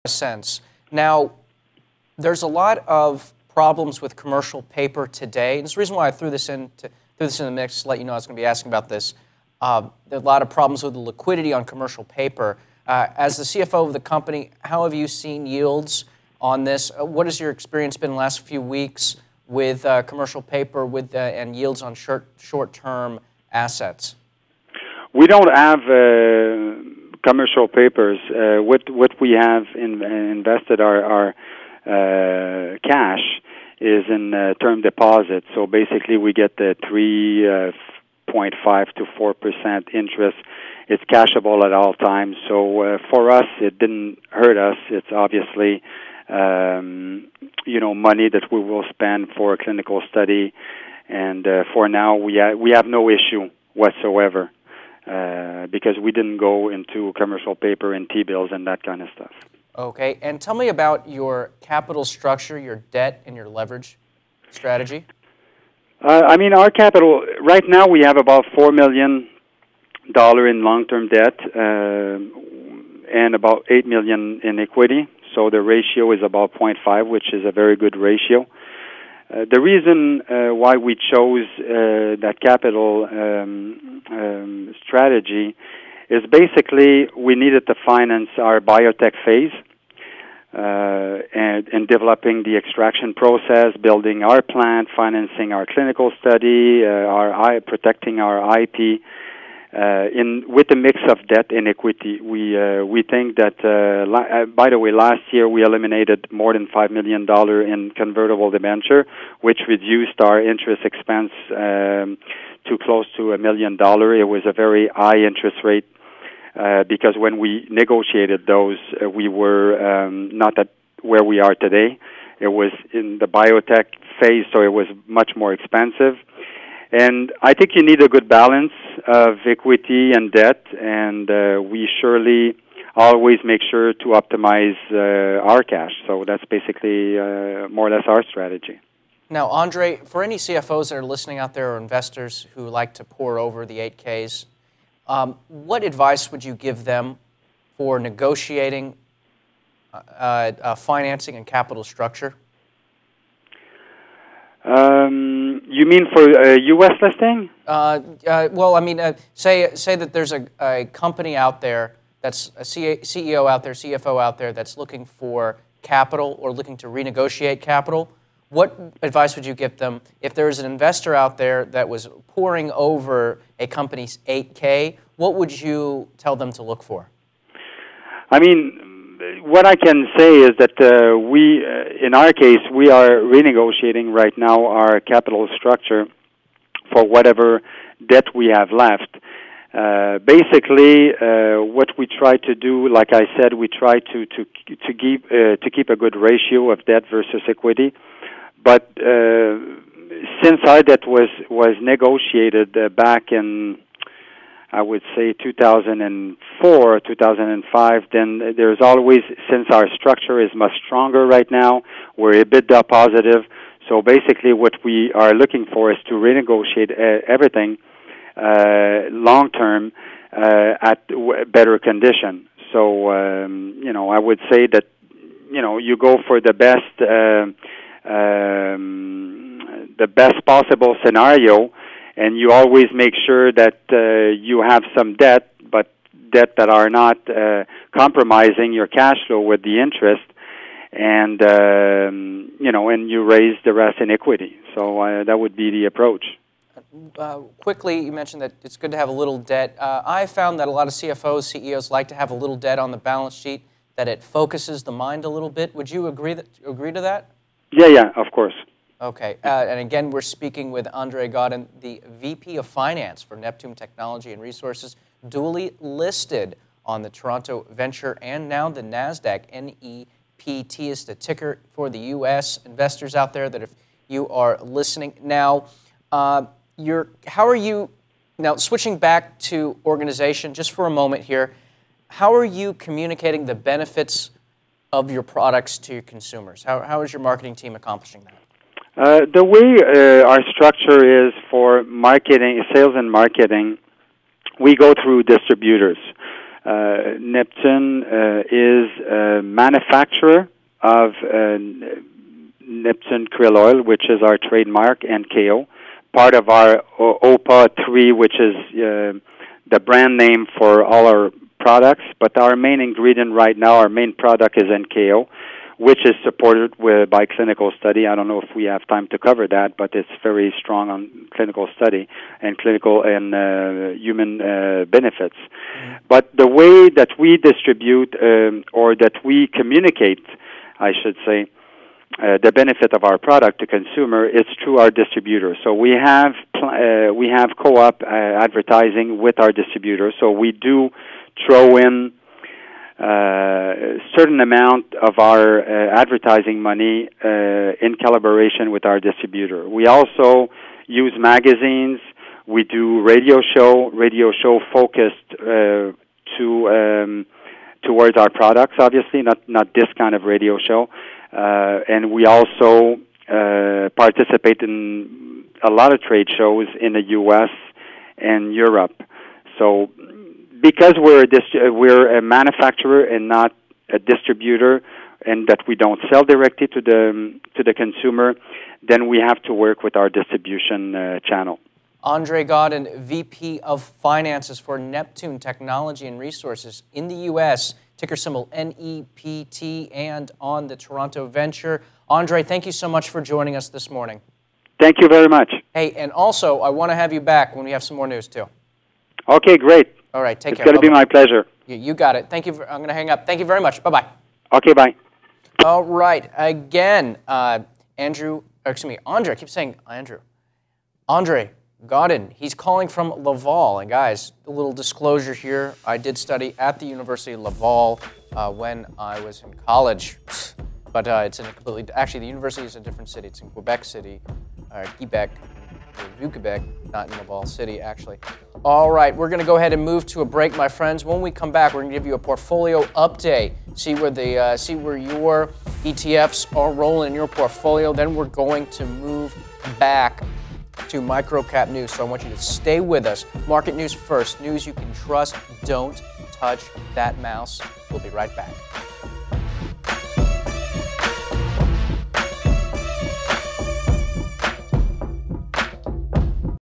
sense. Now, there's a lot of problems with commercial paper today. And it's the reason why I threw this in the mix to let you know I was going to be asking about this. There are a lot of problems with the liquidity on commercial paper. As the CFO of the company, how have you seen yields on this? What has your experience been in the last few weeks with commercial paper and yields on short-term assets? We don't have commercial papers. What we have invested our cash is in term deposits. So basically, we get the 3.5 to 4% interest. It's cashable at all times. So for us, it didn't hurt us. It's obviously money that we will spend for a clinical study, and for now we have no issue whatsoever. Because we didn't go into commercial paper and T-bills and that kind of stuff. Okay, and tell me about your capital structure, your debt, and your leverage strategy. Our capital, right now we have about $4 million in long-term debt and about $8 million in equity. So the ratio is about 0.5, which is a very good ratio. The reason why we chose that capital strategy is basically we needed to finance our biotech phase and developing the extraction process, building our plant, financing our clinical study, protecting our IP. With a mix of debt and equity, we think that. By the way, last year we eliminated more than $5 million in convertible debenture, which reduced our interest expense to close to $1 million. It was a very high interest rate because when we negotiated those, we were not at where we are today. It was in the biotech phase, so it was much more expensive. And I think you need a good balance of equity and debt, and we surely always make sure to optimize our cash. So that's basically more or less our strategy. Now, Andre, for any CFOs that are listening out there or investors who like to pore over the 8Ks, what advice would you give them for negotiating financing and capital structure? You mean for a U.S. listing? Say that there's a company out there that's a CEO out there, CFO out there that's looking for capital or looking to renegotiate capital. What advice would you give them if there is an investor out there that was poring over a company's 8K? What would you tell them to look for? What I can say is that in our case, we are renegotiating right now our capital structure for whatever debt we have left. Basically, what we try to do, like I said, we try to keep a good ratio of debt versus equity. But since our debt was negotiated back in, I would say 2004, 2005, then there's always, since our structure is much stronger right now, we're EBITDA positive. So basically what we are looking for is to renegotiate everything long term at better condition. So, I would say that, you go for the best possible scenario, and you always make sure that you have some debt, but debt that are not compromising your cash flow with the interest, and and you raise the rest in equity. So that would be the approach. Quickly, you mentioned that it's good to have a little debt. I found that a lot of CFOs, CEOs like to have a little debt on the balance sheet, that it focuses the mind a little bit. Would you agree to that? Yeah, of course. Okay, and again, we're speaking with Andre Godin, the VP of Finance for Neptune Technology and Resources, duly listed on the Toronto Venture and now the NASDAQ. NEPT is the ticker for the U.S. investors out there that if you are listening. Now, how are you, now switching back to organization just for a moment here, how are you communicating the benefits of your products to your consumers? How is your marketing team accomplishing that? The way our structure is for marketing, sales and marketing, we go through distributors. Neptune is a manufacturer of Neptune krill oil, which is our trademark, NKO, part of our OPA 3, which is the brand name for all our products. But our main ingredient right now, our main product is NKO, which is supported by clinical study. I don't know if we have time to cover that, but it's very strong on clinical study and clinical and human benefits. But the way that we distribute or that we communicate, I should say, the benefit of our product to consumer, it's through our distributor. So we have co-op advertising with our distributor. So we do throw in certain amount of our advertising money in collaboration with our distributor. We also use magazines. We do radio show focused towards our products, obviously, not this kind of radio show. And we also participate in a lot of trade shows in the U.S. and Europe. So because we're a manufacturer and not a distributor, and that we don't sell directly to the consumer, then we have to work with our distribution channel. Andre Godin, VP of Finances for Neptune Technology and Resources in the U.S., ticker symbol NEPT, and on the Toronto Venture. Andre, thank you so much for joining us this morning. Thank you very much. Hey, and also, I want to have you back when we have some more news, too. Okay, great. All right, take care. It's going to be my pleasure. You got it. Thank you. I'm going to hang up. Thank you very much. Bye-bye. Okay, bye. All right. Again, Andre, I keep saying Andrew. Andre Godin, he's calling from Laval. And guys, a little disclosure here. I did study at the University of Laval when I was in college. But it's in a completely, actually the university is a different city. It's in Quebec City, Quebec, Quebec, not in Laval City, actually. All right, we're going to go ahead and move to a break, my friends. When we come back, we're going to give you a portfolio update, see where your ETFs are rolling in your portfolio. Then we're going to move back to microcap news. So I want you to stay with us. Market news first, news you can trust. Don't touch that mouse. We'll be right back.